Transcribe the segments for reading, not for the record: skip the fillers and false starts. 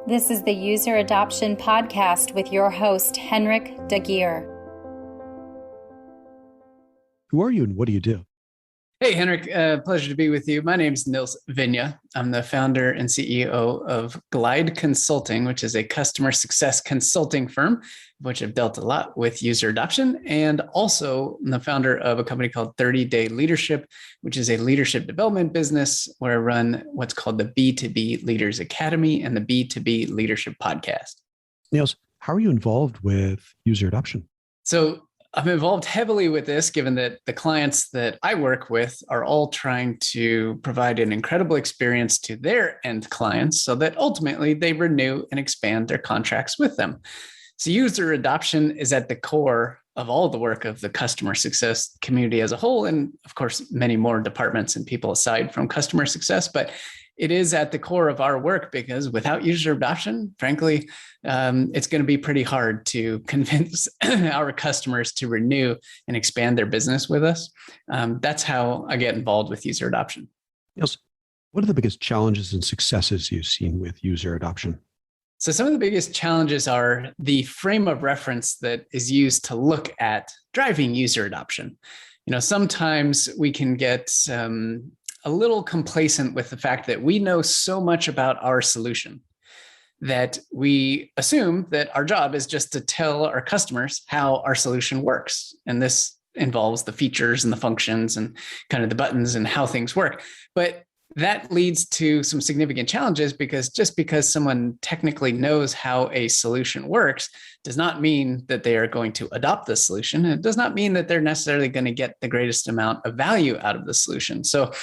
This is the User Adoption Podcast with your host, Henrik Dagier. Who are you and what do you do? Hey, Henrik, pleasure to be with you. My name is Nils Vinje. I'm the founder and CEO of Glide Consulting, which is a customer success consulting firm, which I've dealt a lot with user adoption. And also I'm the founder of a company called 30 Day Leadership, which is a leadership development business where I run what's called the B2B Leaders Academy and the B2B Leadership Podcast. Nils, how are you involved with user adoption? So I'm involved heavily with this, given that the clients that I work with are all trying to provide an incredible experience to their end clients so that ultimately they renew and expand their contracts with them. So user adoption is at the core of all the work of the customer success community as a whole, and of course, many more departments and people aside from customer success. But it is at the core of our work because without user adoption, frankly, it's going to be pretty hard to convince our customers to renew and expand their business with us. That's how I get involved with user adoption. Nils, what are the biggest challenges and successes you've seen with user adoption? So some of the biggest challenges are the frame of reference that is used to look at driving user adoption. Sometimes we can get a little complacent with the fact that we know so much about our solution that we assume that our job is just to tell our customers how our solution works. And this involves the features and the functions and kind of the buttons and how things work. But that leads to some significant challenges because just because someone technically knows how a solution works does not mean that they are going to adopt the solution. It does not mean that they're necessarily going to get the greatest amount of value out of the solution. So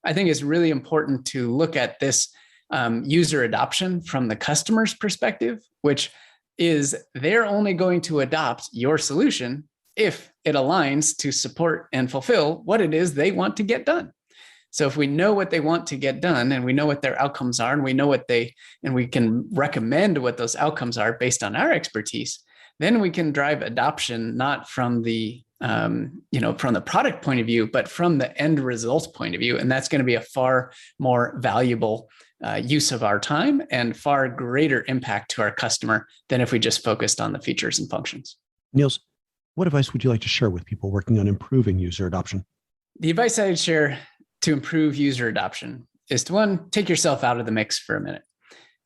I think it's really important to look at this user adoption from the customer's perspective, which is they're only going to adopt your solution if it aligns to support and fulfill what it is they want to get done. So if we know what they want to get done and we know what their outcomes are and we know and we can recommend what those outcomes are based on our expertise, then we can drive adoption not from the from the product point of view, but from the end result point of view. And that's going to be a far more valuable use of our time and far greater impact to our customer than if we just focused on the features and functions. Nils, what advice would you like to share with people working on improving user adoption? The advice I'd share to improve user adoption is to, one, take yourself out of the mix for a minute.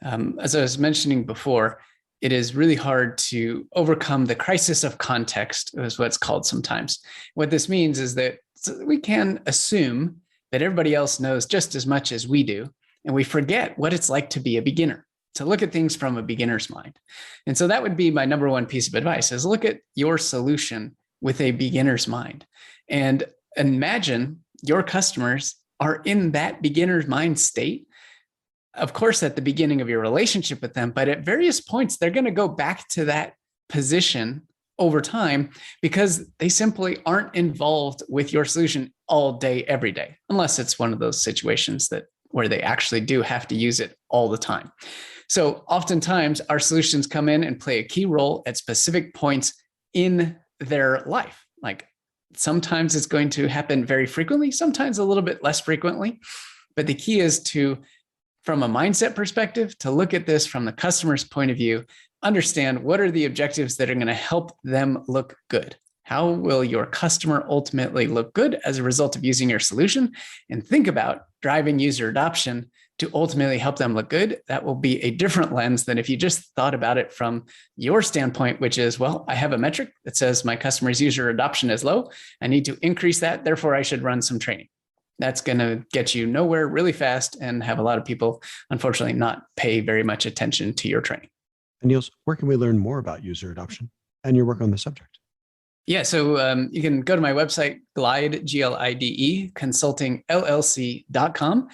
As I was mentioning before, it is really hard to overcome the crisis of context, is what it's called sometimes. What this means is that we can assume that everybody else knows just as much as we do, and we forget what it's like to be a beginner, to look at things from a beginner's mind. And so that would be my number one piece of advice is look at your solution with a beginner's mind and imagine your customers are in that beginner's mind state. Of course, at the beginning of your relationship with them, but at various points, they're going to go back to that position over time because they simply aren't involved with your solution all day, every day, unless it's one of those situations where they actually do have to use it all the time. So oftentimes our solutions come in and play a key role at specific points in their life. Like sometimes it's going to happen very frequently, sometimes a little bit less frequently, but the key is to, from a mindset perspective, to look at this from the customer's point of view, understand what are the objectives that are going to help them look good. How will your customer ultimately look good as a result of using your solution? And think about driving user adoption to ultimately help them look good. That will be a different lens than if you just thought about it from your standpoint, which is, well, I have a metric that says my customer's user adoption is low. I need to increase that. Therefore, I should run some training. That's going to get you nowhere really fast and have a lot of people, unfortunately, not pay very much attention to your training. And Nils, where can we learn more about user adoption and your work on the subject? Yeah, so you can go to my website, Glide, Glide, consultingllc.com.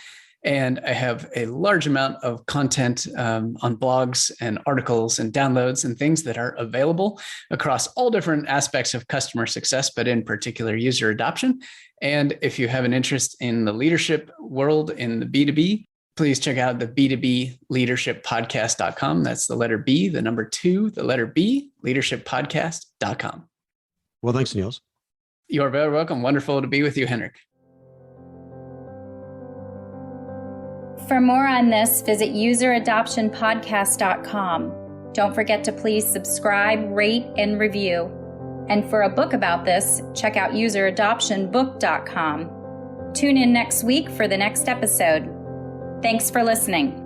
And I have a large amount of content on blogs and articles and downloads and things that are available across all different aspects of customer success, but in particular user adoption. And if you have an interest in the leadership world in the B2B, please check out the B2B Leadership Podcast.com. That's the letter B, the number 2, the letter B, leadershippodcast.com. Well, thanks, Nils. You are very welcome. Wonderful to be with you, Henrik. For more on this, visit useradoptionpodcast.com. Don't forget to please subscribe, rate, and review. And for a book about this, check out useradoptionbook.com. Tune in next week for the next episode. Thanks for listening.